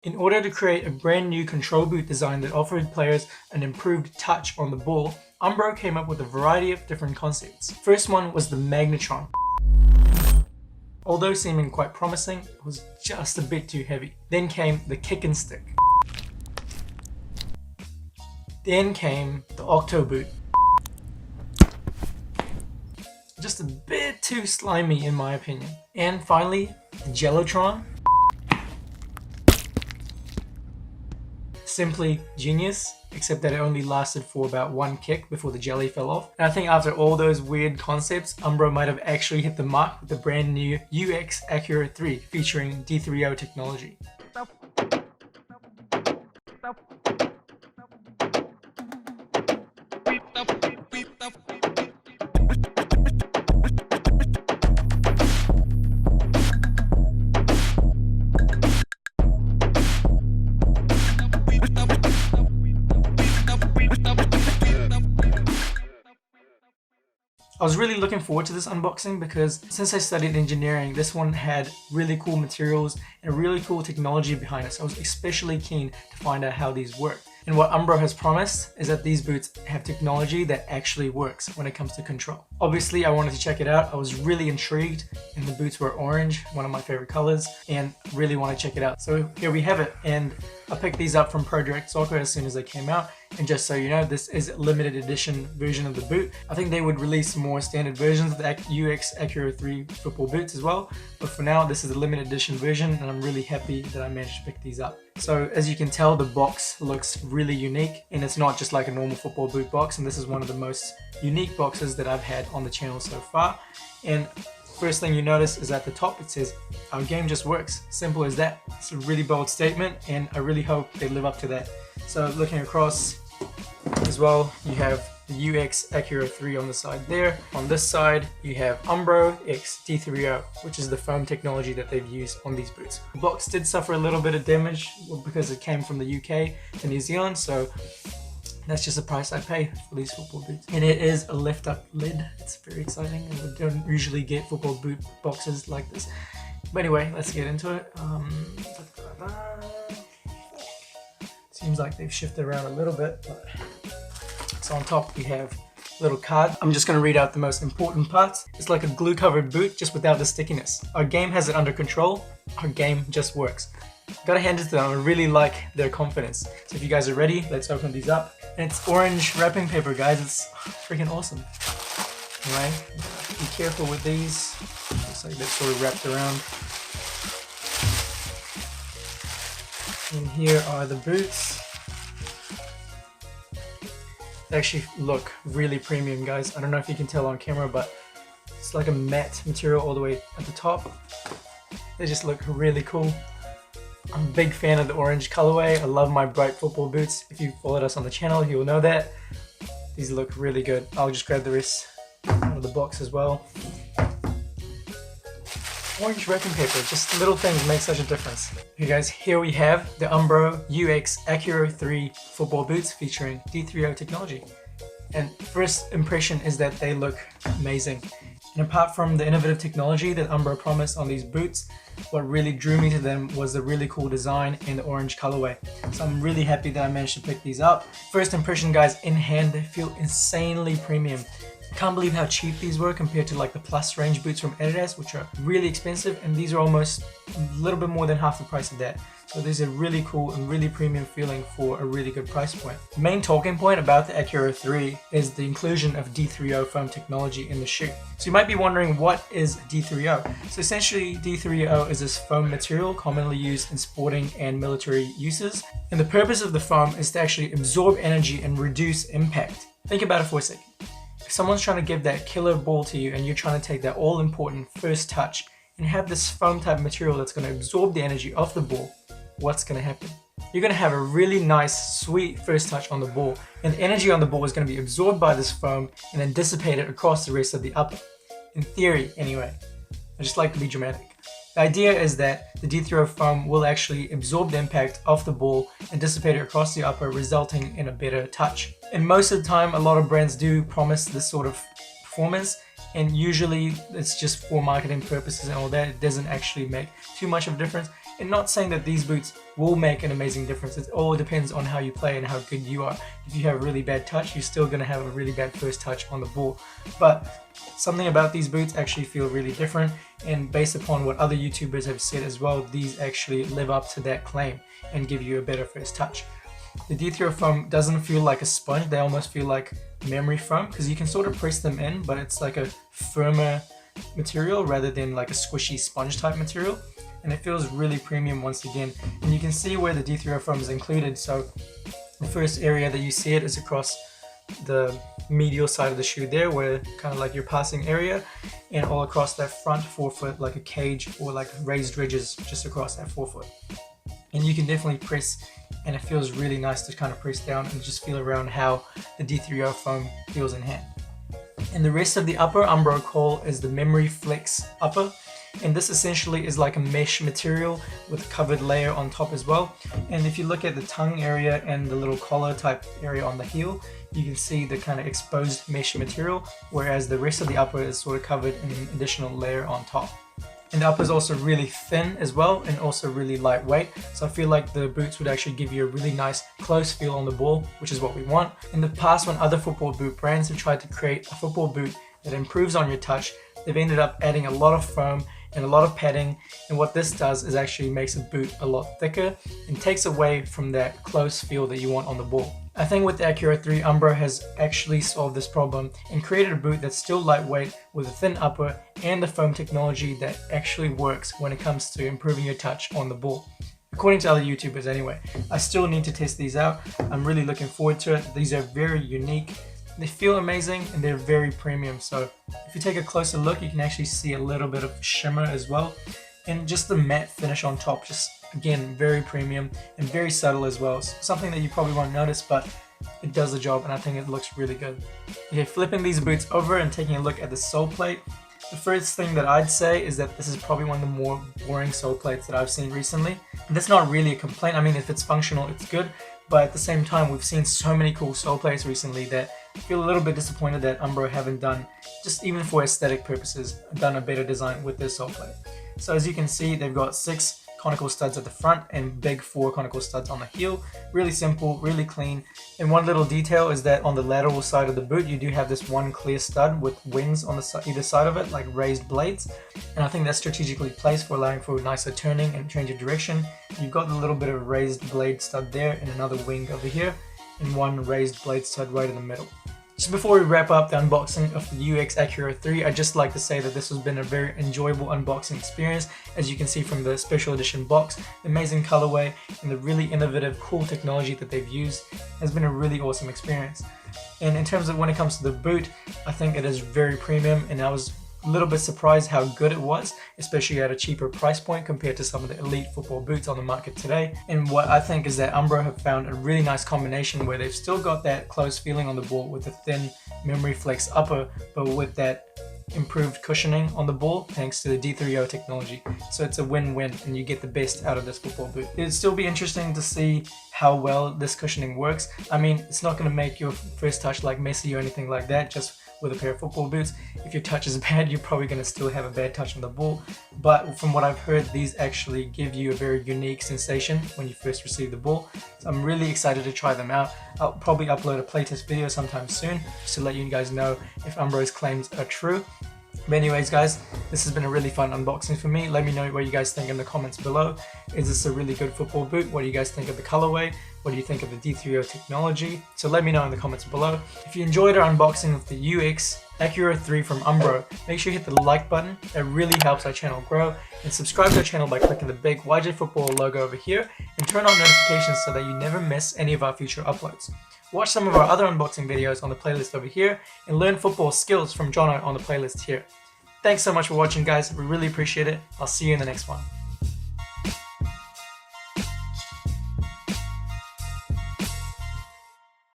In order to create a brand new control boot design that offered players an improved touch on the ball, Umbro came up with a variety of different concepts. First one was the Magnetron. Although seeming quite promising, it was just a bit too heavy. Then came the Kick and Stick. Then came the Octo Boot. Just a bit too slimy in my opinion. And finally, the Jellotron. Simply genius, except that it only lasted for about one kick before the jelly fell off. And I think after all those weird concepts, Umbro might have actually hit the mark with the brand new UX Accuro 3 featuring D3O technology. I was really looking forward to this unboxing because since I studied engineering, this one had really cool materials and really cool technology behind it. So I was especially keen to find out how these work. And what Umbro has promised is that these boots have technology that actually works when it comes to control. Obviously, I wanted to check it out. I was really intrigued, and the boots were orange, one of my favorite colors, and really want to check it out. So here we have it, and I picked these up from Pro Direct Soccer as soon as they came out. And just so you know, this is a limited edition version of the boot. I think they would release more standard versions of the UX Accuro 3 football boots as well. But for now, this is a limited edition version, and I'm really happy that I managed to pick these up. So as you can tell, the box looks really unique, and it's not just like a normal football boot box, and this is one of the most unique boxes that I've had on the channel so far. And first thing you notice is at the top it says, "Our game just works." Simple as that. It's a really bold statement, and I really hope they live up to that. So looking across as well, you have the UX Accuro 3 on the side there. On this side, you have Umbro X D3O, which is the foam technology that they've used on these boots. The box did suffer a little bit of damage because it came from the UK to New Zealand, so that's just the price I pay for these football boots. And it is a lift-up lid. It's very exciting, and we don't usually get football boot boxes like this. But anyway, let's get into it. Seems like they've shifted around a little bit, but so on top we have a little card. I'm just going to read out the most important parts. It's like a glue covered boot, just without the stickiness. Our game has it under control. Our game just works. Gotta hand it to them. I really like their confidence. So if you guys are ready, let's open these up. And it's orange wrapping paper, guys. It's freaking awesome. Anyway, be careful with these. Looks like they're sort of wrapped around. And here are the boots. They actually look really premium, guys. I don't know if you can tell on camera, but it's like a matte material all the way at the top. They just look really cool. I'm a big fan of the orange colorway. I love my bright football boots. If you followed us on the channel, you will know that. These look really good. I'll just grab the rest out of the box as well. Orange wrapping paper, just little things make such a difference. Okay guys, here we have the Umbro UX Accuro 3 football boots featuring D3O technology. And first impression is that they look amazing. And apart from the innovative technology that Umbro promised on these boots, what really drew me to them was the really cool design and the orange colorway. So I'm really happy that I managed to pick these up. First impression, guys, in hand, they feel insanely premium. Can't believe how cheap these were compared to like the Plus range boots from Adidas, which are really expensive, and these are almost a little bit more than half the price of that. So there's a really cool and really premium feeling for a really good price point. The main talking point about the Accuro 3 is the inclusion of D3O foam technology in the shoe. So you might be wondering, what is D3O? So essentially D3O is this foam material commonly used in sporting and military uses. And the purpose of the foam is to actually absorb energy and reduce impact. Think about it for a second. If someone's trying to give that killer ball to you and you're trying to take that all-important first touch and have this foam type material that's going to absorb the energy of the ball, what's going to happen? You're going to have a really nice, sweet first touch on the ball, and the energy on the ball is going to be absorbed by this foam and then dissipated across the rest of the upper. In theory, anyway. I just like to be dramatic. The idea is that the D3O foam will actually absorb the impact of the ball and dissipate it across the upper, resulting in a better touch. And most of the time, a lot of brands do promise this sort of performance, and usually it's just for marketing purposes and all that. It doesn't actually make too much of a difference. And not saying that these boots will make an amazing difference. It all depends on how you play and how good you are. If you have really bad touch, you're still going to have a really bad first touch on the ball. But something about these boots actually feel really different, and based upon what other YouTubers have said as well, these actually live up to that claim and give you a better first touch. The D3O foam doesn't feel like a sponge, they almost feel like memory foam, because you can sort of press them in, but it's like a firmer material rather than like a squishy sponge type material. And it feels really premium once again. And you can see where the D3O foam is included. So the first area that you see it is across the medial side of the shoe there, where kind of like your passing area, and all across that front forefoot like a cage, or like raised ridges just across that forefoot. And you can definitely press, and it feels really nice to kind of press down and just feel around how the D3O foam feels in hand. And the rest of the upper Umbro call is the Memory Flex upper, and this essentially is like a mesh material with a covered layer on top as well. And if you look at the tongue area and the little collar type area on the heel, you can see the kind of exposed mesh material, whereas the rest of the upper is sort of covered in an additional layer on top. And the upper is also really thin as well, and also really lightweight, so I feel like the boots would actually give you a really nice close feel on the ball, which is what we want. In the past, when other football boot brands have tried to create a football boot that improves on your touch, they've ended up adding a lot of foam and a lot of padding, and what this does is actually makes a boot a lot thicker and takes away from that close feel that you want on the ball. I think with the Accuro 3, Umbro has actually solved this problem and created a boot that's still lightweight with a thin upper and the foam technology that actually works when it comes to improving your touch on the ball. According to other YouTubers anyway. I still need to test these out. I'm really looking forward to it. These are very unique. They feel amazing and they're very premium. So if you take a closer look, you can actually see a little bit of shimmer as well. And just the matte finish on top, just again, very premium and very subtle as well. So something that you probably won't notice, but it does the job, and I think it looks really good. Okay, flipping these boots over and taking a look at the sole plate. The first thing that I'd say is that this is probably one of the more boring sole plates that I've seen recently. And that's not really a complaint. I mean, if it's functional, it's good. But at the same time, we've seen so many cool sole plates recently that I feel a little bit disappointed that Umbro haven't done, just even for aesthetic purposes, done a better design with this sole plate. So as you can see, they've got 6 conical studs at the front and big 4 conical studs on the heel. Really simple, really clean. And one little detail is that on the lateral side of the boot, you do have this one clear stud with wings on either side of it, like raised blades. And I think that's strategically placed for allowing for nicer turning and change of direction. You've got a little bit of raised blade stud there and another wing over here, and one raised blade stud right in the middle. So before we wrap up the unboxing of the UX Accuro 3, I'd just like to say that this has been a very enjoyable unboxing experience. As you can see from the special edition box, the amazing colorway and the really innovative, cool technology that they've used has been a really awesome experience. And in terms of when it comes to the boot, I think it is very premium, and I was a little bit surprised how good it was, especially at a cheaper price point compared to some of the elite football boots on the market today. And what I think is that Umbro have found a really nice combination where they've still got that close feeling on the ball with a thin Memory Flex upper, but with that improved cushioning on the ball thanks to the D3O technology. So it's a win-win, and you get the best out of this football boot. It'd still be interesting to see how well this cushioning works. I mean, it's not going to make your first touch like messy or anything like that, just with a pair of football boots. If your touch is bad, you're probably going to still have a bad touch on the ball. But from what I've heard, these actually give you a very unique sensation when you first receive the ball. So I'm really excited to try them out. I'll probably upload a playtest video sometime soon just to let you guys know if Umbro's claims are true. But anyways guys, this has been a really fun unboxing for me. Let me know what you guys think in the comments below. Is this a really good football boot? What do you guys think of the colorway? What do you think of the D3O technology? So let me know in the comments below. If you enjoyed our unboxing of the UX Accuro 3 from Umbro, make sure you hit the like button. It really helps our channel grow. And subscribe to our channel by clicking the big YJ Football logo over here, and turn on notifications so that you never miss any of our future uploads. Watch some of our other unboxing videos on the playlist over here, and learn football skills from Jono on the playlist here. Thanks so much for watching guys, we really appreciate it. I'll see you in the next one.